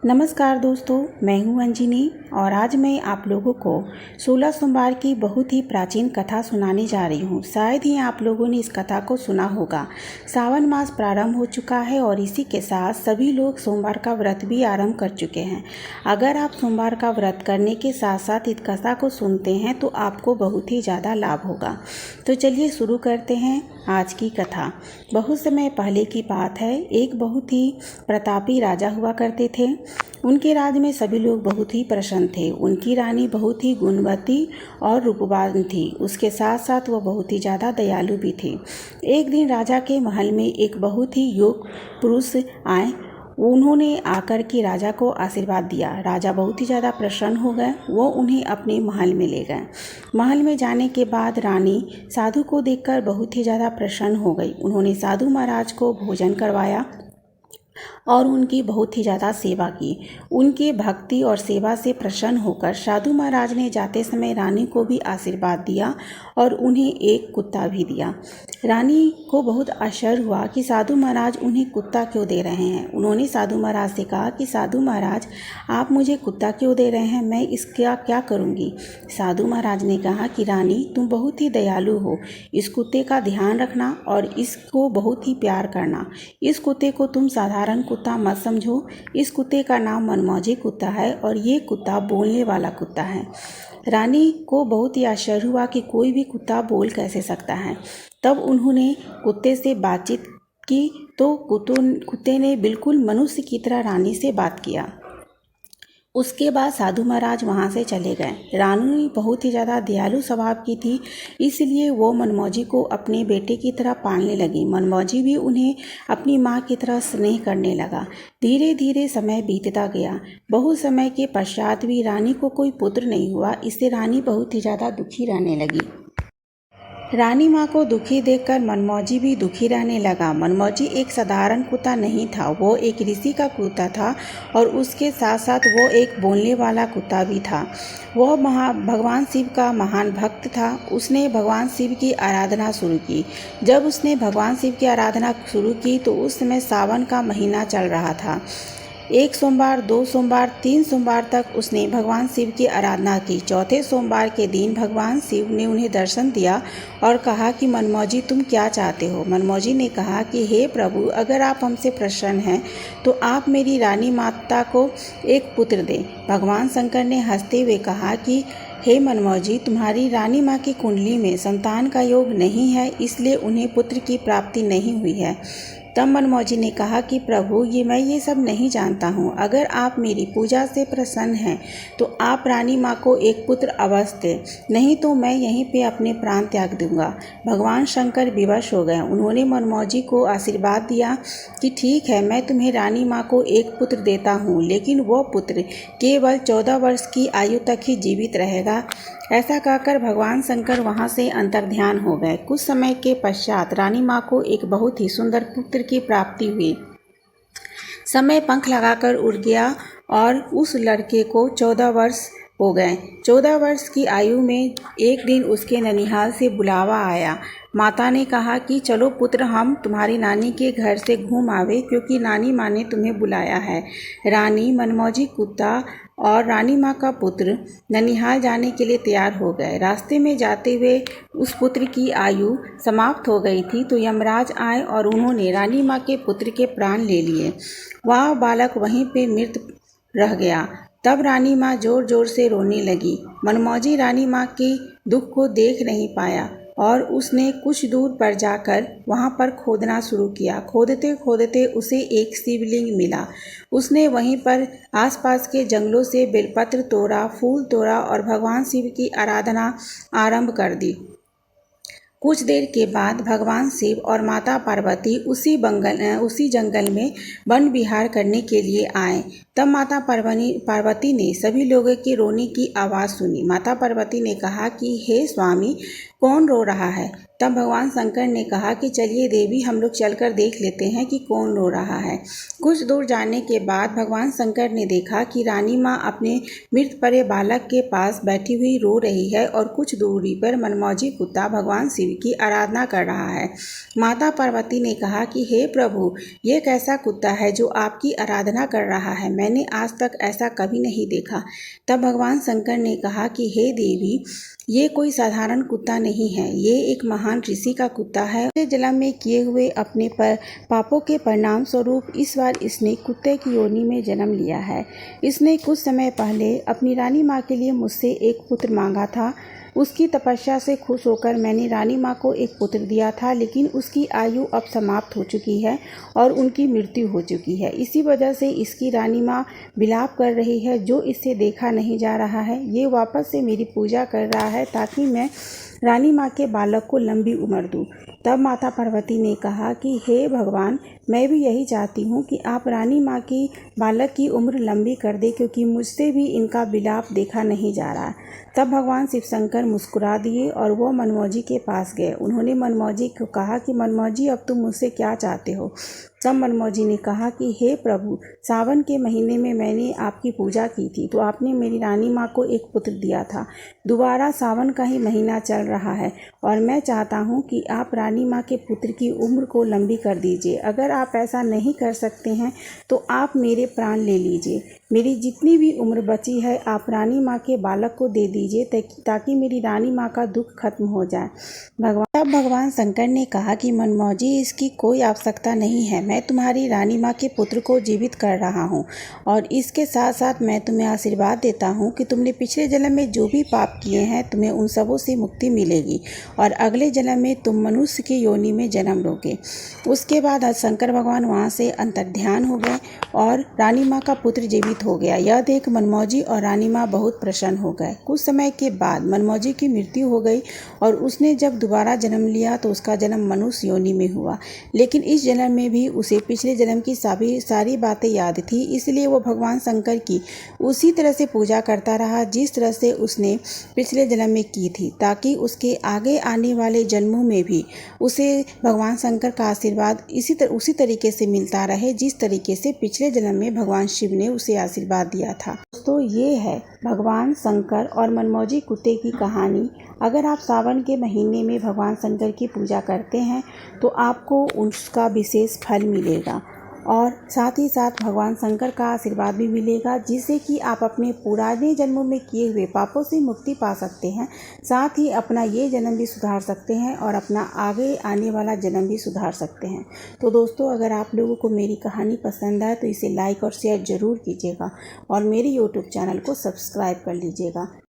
नमस्कार दोस्तों, मैं हूं अंजनी और आज मैं आप लोगों को 16 सोमवार की बहुत ही प्राचीन कथा सुनाने जा रही हूं। शायद ही आप लोगों ने इस कथा को सुना होगा। सावन मास प्रारंभ हो चुका है और इसी के साथ सभी लोग सोमवार का व्रत भी आरंभ कर चुके हैं। अगर आप सोमवार का व्रत करने के साथ साथ इस कथा को सुनते हैं तो आपको बहुत ही ज़्यादा लाभ होगा। तो चलिए शुरू करते हैं आज की कथा। बहुत समय पहले की बात है। एक बहुत ही प्रतापी राजा हुआ करते थे। उनके राज्य में सभी लोग बहुत ही प्रसन्न थे। उनकी रानी बहुत ही गुणवती और रूपवान थी। उसके साथ साथ वह बहुत ही ज़्यादा दयालु भी थी। एक दिन राजा के महल में एक बहुत ही योग्य पुरुष आए। उन्होंने आकर के राजा को आशीर्वाद दिया। राजा बहुत ही ज़्यादा प्रसन्न हो गए। वो उन्हें अपने महल में ले गए। महल में जाने के बाद रानी साधु को देखकर बहुत ही ज़्यादा प्रसन्न हो गई। उन्होंने साधु महाराज को भोजन करवाया और उनकी बहुत ही ज़्यादा सेवा की। उनके भक्ति और सेवा से प्रसन्न होकर साधु महाराज ने जाते समय रानी को भी आशीर्वाद दिया और उन्हें एक कुत्ता भी दिया। रानी को बहुत आश्चर्य हुआ कि साधु महाराज उन्हें कुत्ता क्यों दे रहे हैं। उन्होंने साधु महाराज से कहा कि साधु महाराज, आप मुझे कुत्ता क्यों दे रहे हैं, मैं इसका क्या करूँगी। साधु महाराज ने कहा कि रानी, तुम बहुत ही दयालु हो। इस कुत्ते का ध्यान रखना और इसको बहुत ही प्यार करना। इस कुत्ते को तुम साधारण कुत्ता मत समझो। इस कुत्ते का नाम मनमौजी कुत्ता है और ये कुत्ता बोलने वाला कुत्ता है। रानी को बहुत ही आश्चर्य हुआ कि कोई भी कुत्ता बोल कैसे सकता है। तब उन्होंने कुत्ते से बातचीत की तो कुत्ते ने बिल्कुल मनुष्य की तरह रानी से बात किया। उसके बाद साधु महाराज वहाँ से चले गए। रानी बहुत ही ज़्यादा दयालु स्वभाव की थी, इसलिए वो मनमौजी को अपने बेटे की तरह पालने लगी। मनमौजी भी उन्हें अपनी माँ की तरह स्नेह करने लगा। धीरे धीरे समय बीतता गया। बहुत समय के पश्चात भी रानी को कोई पुत्र नहीं हुआ। इससे रानी बहुत ही ज़्यादा दुखी रहने लगी। रानी माँ को दुखी देखकर मनमौजी भी दुखी रहने लगा। मनमौजी एक साधारण कुत्ता नहीं था, वो एक ऋषि का कुत्ता था और उसके साथ साथ वो एक बोलने वाला कुत्ता भी था। वह भगवान शिव का महान भक्त था। उसने भगवान शिव की आराधना शुरू की। जब उसने भगवान शिव की आराधना शुरू की तो उस समय सावन का महीना चल रहा था। 1 सोमवार, 2 सोमवार, 3 सोमवार तक उसने भगवान शिव की आराधना की। चौथे सोमवार के दिन भगवान शिव ने उन्हें दर्शन दिया और कहा कि मनमौजी, तुम क्या चाहते हो। मनमौजी ने कहा कि हे प्रभु, अगर आप हमसे प्रसन्न हैं तो आप मेरी रानी माता को एक पुत्र दें। भगवान शंकर ने हंसते हुए कहा कि हे मनमौजी, तुम्हारी रानी माँ की कुंडली में संतान का योग नहीं है, इसलिए उन्हें पुत्र की प्राप्ति नहीं हुई है। तब मनमौजी ने कहा कि प्रभु, मैं ये सब नहीं जानता हूँ। अगर आप मेरी पूजा से प्रसन्न हैं तो आप रानी माँ को एक पुत्र अवश्य दें, नहीं तो मैं यहीं पे अपने प्राण त्याग दूंगा। भगवान शंकर विवश हो गए। उन्होंने मनमौजी को आशीर्वाद दिया कि ठीक है, मैं तुम्हें रानी माँ को एक पुत्र देता हूँ, लेकिन वो पुत्र केवल 14 वर्ष की आयु तक ही जीवित रहेगा। ऐसा कहकर भगवान शंकर वहाँ से अंतर्ध्यान हो गए। कुछ समय के पश्चात रानी माँ को एक बहुत ही सुंदर पुत्र की प्राप्ति हुई। समय पंख लगाकर उड़ गया और उस लड़के को 14 वर्ष हो गए। 14 वर्ष की आयु में एक दिन उसके ननिहाल से बुलावा आया। माता ने कहा कि चलो पुत्र, हम तुम्हारी नानी के घर से घूम आवे, क्योंकि नानी माँ ने तुम्हें बुलाया है। रानी, मनमौजी कुत्ता और रानी माँ का पुत्र ननिहाल जाने के लिए तैयार हो गए। रास्ते में जाते हुए उस पुत्र की आयु समाप्त हो गई थी तो यमराज आए और उन्होंने रानी माँ के पुत्र के प्राण ले लिए। वह बालक वहीं पे मृत रह गया। तब रानी माँ जोर जोर से रोने लगी। मनमौजी रानी माँ के दुख को देख नहीं पाया और उसने कुछ दूर पर जाकर वहाँ पर खोदना शुरू किया। खोदते खोदते उसे एक शिवलिंग मिला। उसने वहीं पर आसपास के जंगलों से बेलपत्र तोड़ा, फूल तोड़ा और भगवान शिव की आराधना आरंभ कर दी। कुछ देर के बाद भगवान शिव और माता पार्वती उसी जंगल में वन विहार करने के लिए आए। तब माता पार्वती ने सभी लोगों के रोने की आवाज़ सुनी। माता पार्वती ने कहा कि हे स्वामी, कौन रो रहा है। तब भगवान शंकर ने कहा कि चलिए देवी, हम लोग चलकर देख लेते हैं कि कौन रो रहा है। कुछ दूर जाने के बाद भगवान शंकर ने देखा कि रानी माँ अपने मृत पड़े बालक के पास बैठी हुई रो रही है और कुछ दूरी पर मनमौजी कुत्ता भगवान शिव की आराधना कर रहा है। माता पार्वती ने कहा कि हे प्रभु, ये कैसा कुत्ता है जो आपकी आराधना कर रहा है, मैंने आज तक ऐसा कभी नहीं देखा। तब भगवान शंकर ने कहा कि हे देवी, ये कोई साधारण कुत्ता नहीं है, ये एक महान ऋषि का कुत्ता है। जन्म में किए हुए अपने पापों के परिणाम स्वरूप इस बार इसने कुत्ते की योनि में जन्म लिया है। इसने कुछ समय पहले अपनी रानी माँ के लिए मुझसे एक पुत्र मांगा था। उसकी तपस्या से खुश होकर मैंने रानी माँ को एक पुत्र दिया था, लेकिन उसकी आयु अब समाप्त हो चुकी है और उनकी मृत्यु हो चुकी है। इसी वजह से इसकी रानी माँ विलाप कर रही है। जो इससे देखा नहीं जा रहा है, ये वापस से मेरी पूजा कर रहा है ताकि मैं रानी माँ के बालक को लंबी उम्र दूँ। तब माता पार्वती ने कहा कि हे भगवान, मैं भी यही चाहती हूँ कि आप रानी माँ की बालक की उम्र लंबी कर दें, क्योंकि मुझसे भी इनका विलाप देखा नहीं जा रहा। तब भगवान शिव शंकर मुस्कुरा दिए और वो मनमौजी के पास गए। उन्होंने मनमौजी को कहा कि मनमौजी, अब तुम मुझसे क्या चाहते हो। तब मनमौजी ने कहा कि हे प्रभु, सावन के महीने में मैंने आपकी पूजा की थी तो आपने मेरी रानी माँ को एक पुत्र दिया था। दोबारा सावन का ही महीना चल रहा है और मैं चाहता हूँ कि आप रानी माँ के पुत्र की उम्र को लंबी कर दीजिए। अगर आप ऐसा नहीं कर सकते हैं तो आप मेरे प्राण ले लीजिए। मेरी जितनी भी उम्र बची है आप रानी माँ के बालक को दे दीजिए ताकि मेरी रानी माँ का दुख खत्म हो जाए। तब भगवान शंकर ने कहा कि मनमौजी, इसकी कोई आवश्यकता नहीं है। मैं तुम्हारी रानी माँ के पुत्र को जीवित कर रहा हूँ और इसके साथ साथ मैं तुम्हें आशीर्वाद देता हूँ कि तुमने पिछले जन्म में जो भी पाप किए हैं तुम्हें उन सबों से मुक्ति मिलेगी और अगले जन्म में तुम मनुष्य की योनि में जन्म लोगे। उसके बाद शंकर भगवान वहाँ से अंतर्ध्यान हो गए और रानी माँ का पुत्र जीवित हो गया। यह देख मनमौजी और रानी माँ बहुत प्रसन्न हो गए। कुछ समय के बाद मनमौजी की मृत्यु हो गई और उसने जब दोबारा जन्म लिया तो उसका जन्म मनुष्य योनि में हुआ। लेकिन इस जन्म में भी उसे पिछले जन्म की सारी बातें याद थी, इसलिए वो भगवान शंकर की उसी तरह से पूजा करता रहा जिस तरह से उसने पिछले जन्म में की थी, ताकि उसके आगे आने वाले जन्मों में भी उसे भगवान शंकर का आशीर्वाद उसी तरीके से मिलता रहे जिस तरीके से पिछले जन्म में भगवान शिव ने उसे आशीर्वाद दिया था। दोस्तों, ये है भगवान शंकर और मनमौजी कुत्ते की कहानी। अगर आप सावन के महीने में भगवान शंकर की पूजा करते हैं तो आपको उसका विशेष फल मिलेगा और साथ ही साथ भगवान शंकर का आशीर्वाद भी मिलेगा, जिससे कि आप अपने पुराने जन्मों में किए हुए पापों से मुक्ति पा सकते हैं। साथ ही अपना ये जन्म भी सुधार सकते हैं और अपना आगे आने वाला जन्म भी सुधार सकते हैं। तो दोस्तों, अगर आप लोगों को मेरी कहानी पसंद आए तो इसे लाइक और शेयर ज़रूर कीजिएगा और मेरे यूट्यूब चैनल को सब्सक्राइब कर लीजिएगा।